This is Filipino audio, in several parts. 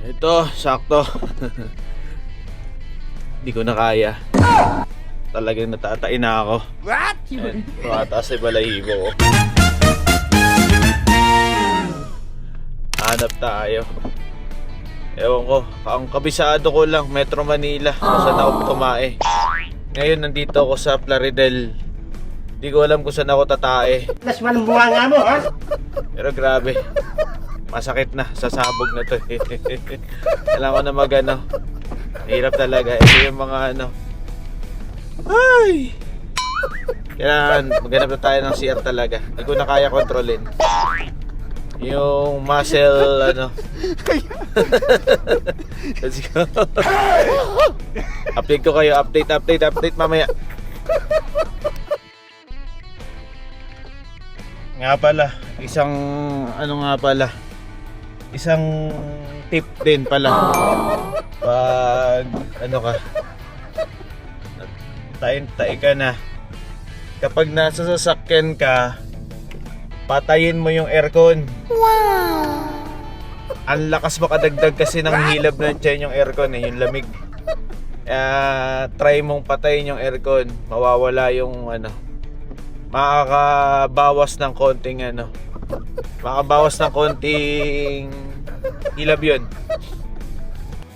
Ito, sakto. Hindi ko na kaya. Talagang natatain na ako. What? Tumataas sa balahibo ko. Hanap tayo. Ewan ko, ang kabisado ko lang, Metro Manila. Kung saan ako tumae. Ngayon, nandito ako sa Plaridel. Hindi ko alam kung saan ako tatae. Mas malumbuhan nga mo, ha? Pero grabe. Masakit na, sasabog na to. Alam ko na magano. Hirap talaga. Ito yung mga ano. Ay! Kailangan maghanap na tayo ng CR talaga. Hindi ko na kaya kontrolin. Yung muscle ano. Let's go. Update ko kayo. Update mamaya. Nga pala, isang tip din pala pag ano ka, tayo ka na, kapag nasa sasakyan ka, patayin mo yung aircon. Wow! Ang lakas makadagdag kasi ng hilab ng tiyan yung aircon yung lamig. Try mong patayin yung aircon, mawawala yung ano, makakabawas ng konting hilab yun.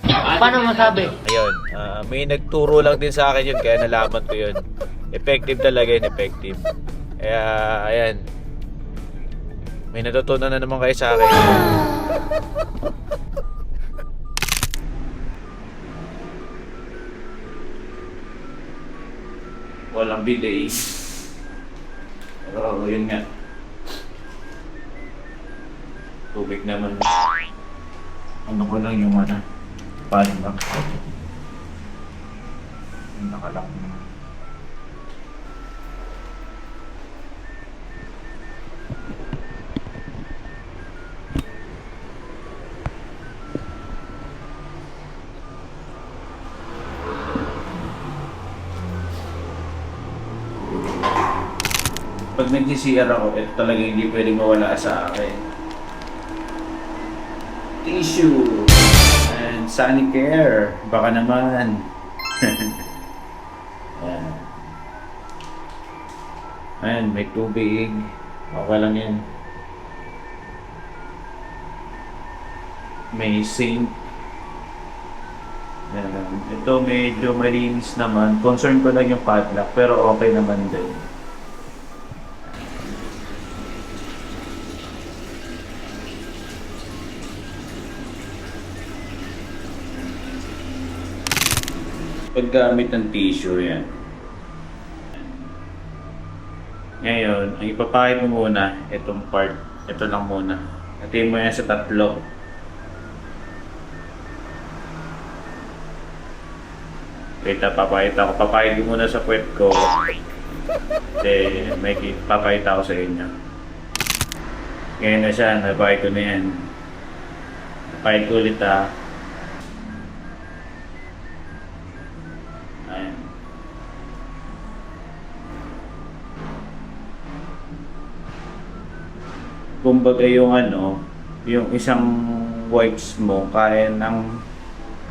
Paano masabi? Ayun, may nagturo lang din sa akin yun, kaya nalaman ko yun. Effective talaga yun, effective. Kaya, ayan. May natutunan na naman kayo sa akin. Walang delay. Pero yun nga. Tubig naman. Ano ko lang yung ano. Paano ba? Yung nakalak naman. Pag nag-CR ako, ito talaga hindi pwedeng mawala sa akin. Tissue and Sanicare. Baka naman. Ayan. Ayan, may tubig. Okay lang yan. May sink. Ayan. Ito medyo malinis naman. Concern ko lang yung padlock, pero okay naman din. Paggamit ng tissue yan. Ngayon, ang ipapakit mo muna, itong part, ito lang muna. Hatiin mo yan sa tatlo. Wait, papakita ko. Papakita ko muna sa puwet ko. May papakita ko sa inyo. Ngayon na siya, napakita ko na yan. Napakita ko ulit Kumbaga yung ano, yung isang wipes mo kaya ng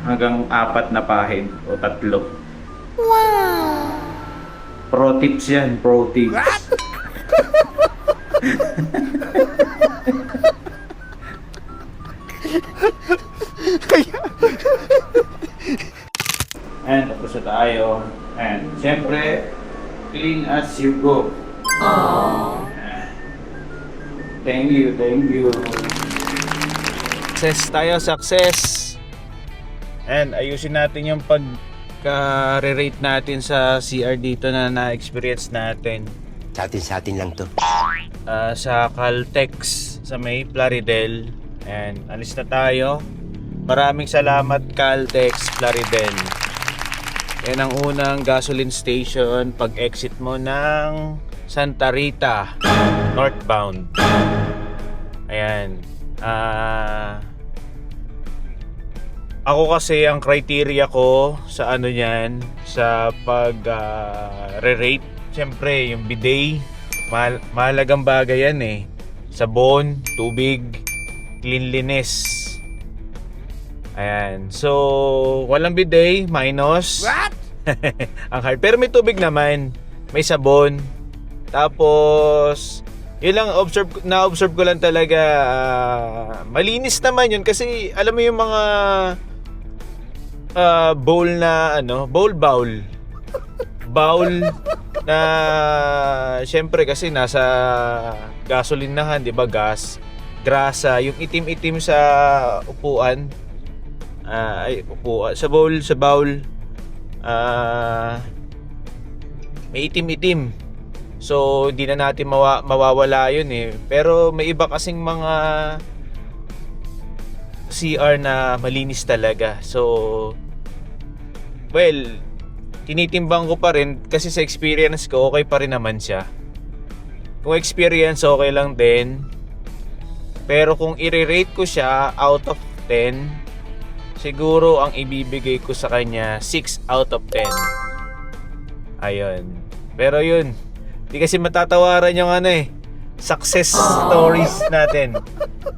hanggang 4 na pahid o 3. Wow! Pro tips yan, pro tips. And tapos na tayo. And siyempre, clean as you go. Aww. Thank you. Success tayo, success. And ayusin natin yung pagka-rate natin sa CR dito na na-experience natin. Sa atin lang to. Sa Caltex, sa may Plaridel. And alis na tayo. Maraming salamat Caltex Plaridel. Yan ang unang gasoline station pag exit mo ng Santa Rita northbound. Ayan. Ako kasi ang criteria ko sa ano yan, sa pag re-rate, siyempre yung bidet, mahalagang bagay yan sabon, tubig, cleanliness. Ayan. So, walang bidet, minus. What? Ang hard. Pero may tubig naman. May sabon. Tapos, yun lang, na-observe ko lang talaga. Malinis naman yun. Kasi, alam mo yung mga bowl na, bowl. Bowl na, syempre kasi nasa gasolinahan, di ba, gas. Grasa, yung itim-itim sa upuan. Upuan. Sa bowl. May itim-itim. So, hindi na natin mawawala yun eh. Pero may iba kasing mga CR na malinis talaga. So, well, tinitimbang ko pa rin kasi sa experience ko, okay pa rin naman siya. Kung experience, okay lang din. Pero kung i-rate ko siya out of 10, siguro ang ibibigay ko sa kanya 6 out of 10. Ayun. Pero yun, di kasi matatawaran yung success stories natin.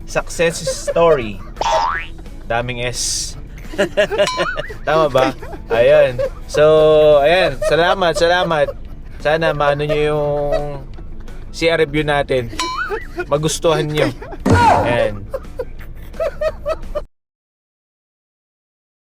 Success story. Daming S. Tama ba? Ayun. So, ayan. Salamat. Sana maano nyo yung CR review natin. Magustuhan nyo. Ayan.